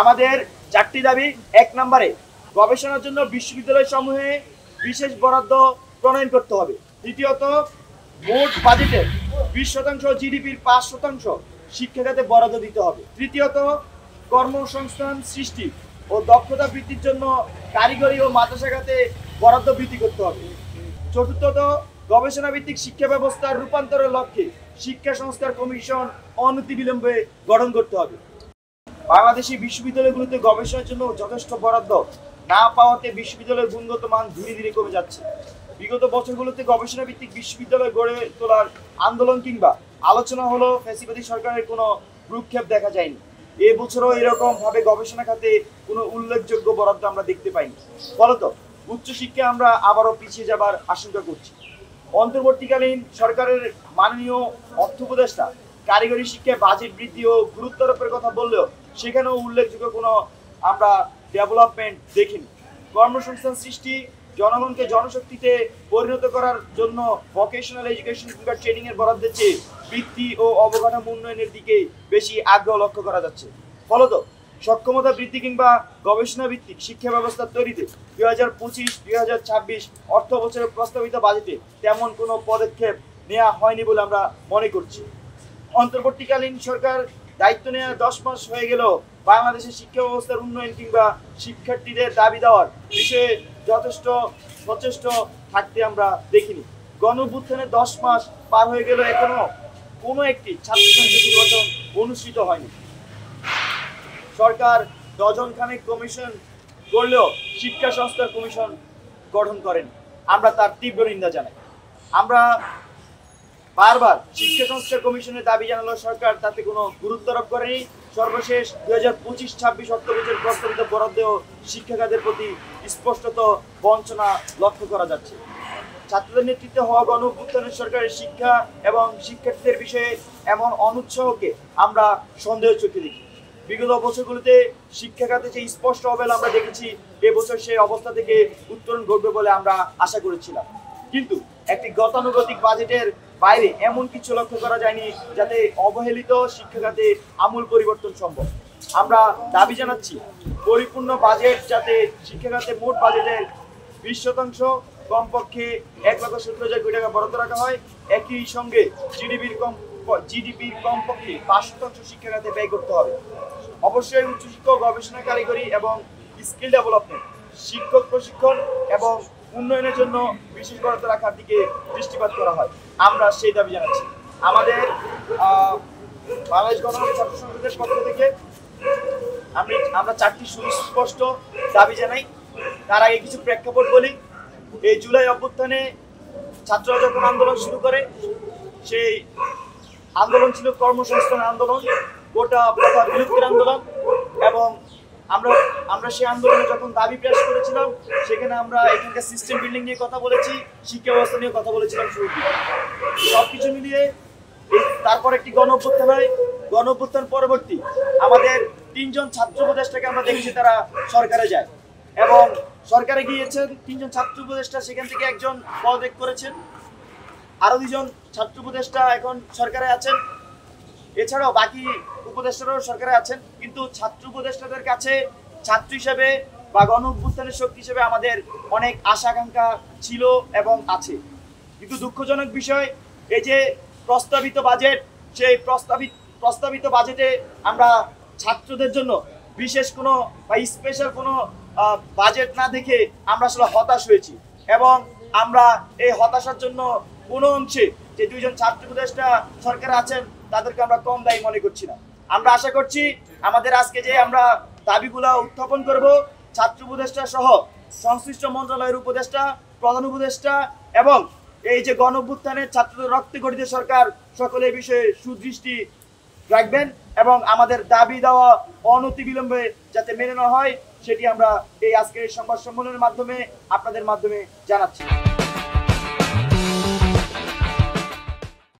আমাদের চারটি দাবি। ১ নম্বরে গবেষণার জন্য বিশ্ববিদ্যালয় সমূহে বিশেষ বরাদ্দ প্রণয়ন করতে হবে। দ্বিতীয়ত মোট বাজেটের 20% জিডিপির 5% শিক্ষা খাতে বরাদ্দ দিতে হবে। তৃতীয়ত কর্মসংস্থান সৃষ্টি ও দক্ষতা বৃদ্ধির জন্য কারিগরি ও মাদ্রাসা খাতে বরাদ্দ বৃদ্ধি করতে হবে। চতুর্থত গবেষণা ভিত্তিক শিক্ষা ব্যবস্থার রূপান্তরের লক্ষ্যে শিক্ষা সংস্কার কমিশন অনতিবিলম্বে গঠন করতে হবে। বাংলাদেশি বিশ্ববিদ্যালয়গুলোতে গবেষণার জন্য যথেষ্ট বরাদ্দ না পাওয়াতে বিশ্ববিদ্যালয়ের গুণগত মান ধীরে ধীরে কমে যাচ্ছে। বিগত বছরগুলোতে গবেষণা ভিত্তিক বিশ্ববিদ্যালয় গড়ে তোলার আন্দোলন কিংবা আলোচনা হলো ফ্যাসিবাদী সরকারের কোনো ভ্রুক্ষেপ দেখা যায়নি। এবছরও এরকম ভাবে গবেষণা খাতে কোনো উল্লেখযোগ্য বরাদ্দ আমরা দেখতে পাইনি। ফলত উচ্চশিক্ষায় আমরা আবারও পিছিয়ে যাবার আশঙ্কা করছি। অন্তর্বর্তীকালীন সরকারের মাননীয় অর্থ উপদেষ্টা কারিগরি শিক্ষায় বাজেট বৃদ্ধি ও গুরুত্ব আরোপের কথা বললেও সেখানেও উল্লেখযোগ্য কোনো আমরা ডেভেলপমেন্ট দেখিনি। কর্মসংস্থান সৃষ্টি, জনগণকে জনশক্তিতে পরিণত করার জন্য ভোকেশনাল এডুকেশন কিংবা ট্রেনিং এর বরাদ্দের চেয়ে বৃত্তি ও অবকাঠামো উন্নয়নের দিকে বেশি আগ্রহ লক্ষ্য করা যাচ্ছে। ফলত সক্ষমতা বৃদ্ধি কিংবা গবেষণা ভিত্তিক শিক্ষা ব্যবস্থা তৈরিতে 2025-2026 অর্থ বছরের প্রস্তাবিত বাজেটে তেমন কোনো পদক্ষেপ নেওয়া হয়নি বলে আমরা মনে করছি। অন্তর্বর্তীকালীন সরকার দায়িত্ব নেওয়া 10 মাস হয়ে গেল বাংলাদেশের শিক্ষা ব্যবস্থার উন্নয়ন কিংবা শিক্ষার্থীদের দাবি দেওয়ার বিষয়ে যথেষ্ট সচেষ্ট থাকতে আমরা দেখিনি। গণঅভ্যুত্থানের 10 মাস পার হয়ে গেল, এখনো কোনো একটি ছাত্র সংসদ নির্বাচন অনুষ্ঠিত হয়নি। সরকার ডজন খানেক কমিশন করলেও শিক্ষা সংস্কার কমিশন গঠন করেন। আমরা তার তীব্র নিন্দা জানাই। আমরা বারবার শিক্ষা সংস্কার কমিশনের দাবি জানালো, সরকার তাতে কোনো গুরুত্ব আরোপ করেনি। সর্বশেষ 2025-26 অর্থ বছরের প্রস্তাবিত বরাদ্দেও শিক্ষা খাতের প্রতি স্পষ্টত বঞ্চনা লক্ষ্য করা যাচ্ছে। ছাত্রদের নেতৃত্বে হওয়া গণঅভ্যুত্থানের সরকারের শিক্ষা এবং শিক্ষার্থীদের বিষয়ে এমন অনুৎসাহকে আমরা সন্দেহ চোখে দেখি। বিগত বছরগুলোতে শিক্ষা খাতে যে স্পষ্ট অবহেলা আমরা দেখেছি, এবছর সেই অবস্থা থেকে উত্তরণ ঘটবে বলে আমরা আশা করেছিলাম। কিন্তু একটি গতানুগতিক বাজেটের বাইরে এমন কিছু লক্ষ্য করা যায়নি যাতে অবহেলিত শিক্ষা খাতে আমূল পরিবর্তন সম্ভব। আমরা দাবি জানাচ্ছি পরিপূর্ণ বাজেট যাতে শিক্ষা খাতে মোট বাজেটের 20% কমপক্ষে 1,70,000 কোটি টাকা বরাদ্দ রাখা হয়। একই সঙ্গে জিডিপির কমপক্ষে 5% শিক্ষা খাতে ব্যয় করতে হবে। অবশ্যই উচ্চশিক্ষা, গবেষণা, কারিগরি এবং স্কিল ডেভেলপমেন্ট, শিক্ষক প্রশিক্ষণ এবং উন্নয়নের জন্য বিশেষ বরাদ্দ রাখার দিকে দৃষ্টিপাত করা হয়। আমরা সেই দাবি জানাচ্ছি। আমাদের বাংলাদেশ গণতান্ত্রিক ছাত্র সংসদের পক্ষ থেকে আমরা 4টি সুস্পষ্ট দাবি জানাই। তার আগে কিছু প্রেক্ষাপট বলি। এই জুলাই অভ্যুত্থানে ছাত্ররা যখন আন্দোলন শুরু করে, সেই আন্দোলন ছিল কর্মসংস্থান আন্দোলন, গোটা প্রথা বিলুপ্তির আন্দোলন। এবং আমরা সেই আন্দোলনে যখন দাবি পেশ করেছিলাম, সেখানে আমরা এখানকার সিস্টেম বিল্ডিং নিয়ে কথা বলেছি, শিক্ষা ব্যবস্থা নিয়ে কথা বলেছিলাম। সবকিছু মিলিয়ে তারপর একটি গণঅভ্যুত্থান হয়। গণঅভ্যুত্থান পরবর্তী আমাদের 3 জন ছাত্র উপদেষ্টাকে আমরা দেখেছি তারা সরকারে যায়, এবং সরকারে গিয়েছেন 3 জন ছাত্র উপদেষ্টা, সেখান থেকে একজন পদত্যাগ করেছেন। আরো 2 জন ছাত্র উপদেষ্টা এখন সরকারে আছেন। এছাড়াও বাকি উপদেষ্টারাও সরকারে আছেন। কিন্তু ছাত্র উপদেষ্টাদের কাছে ছাত্র হিসেবে বা গণঅভ্যুত্থানের শক্তি হিসেবে আমাদের অনেক আশা আকাঙ্ক্ষা ছিল এবং আছে। কিন্তু দুঃখজনক বিষয়, এই যে প্রস্তাবিত বাজেট, সেই প্রস্তাবিত বাজেটে আমরা ছাত্রদের জন্য বিশেষ কোনো বা স্পেশাল কোনো বাজেট না দেখে আমরা আসলে হতাশ হয়েছি। এবং আমরা এই হতাশার জন্য কোনো অংশে যে 2 জন ছাত্র উপদেষ্টা সরকারে আছেন তাদেরকে আমরা কম দায়ী মনে করছি না। আমরা আশা করছি আমাদের আজকে যে আমরা দাবিগুলো উত্থাপন করব, ছাত্র উপদেষ্টা সহ সংশ্লিষ্ট মন্ত্রণালয়ের উপদেষ্টা, প্রধান উপদেষ্টা এবং এই যে গণঅভ্যুত্থানের ছাত্রদের রক্তে গঠিত সরকার, সকলে এই বিষয়ে সুদৃষ্টি রাখবেন এবং আমাদের দাবি দেওয়া অনতিবিলম্বে যাতে মেনে নেওয়া হয়, সেটি আমরা এই আজকের সংবাদ সম্মেলনের মাধ্যমে আপনাদের মাধ্যমে জানাচ্ছি।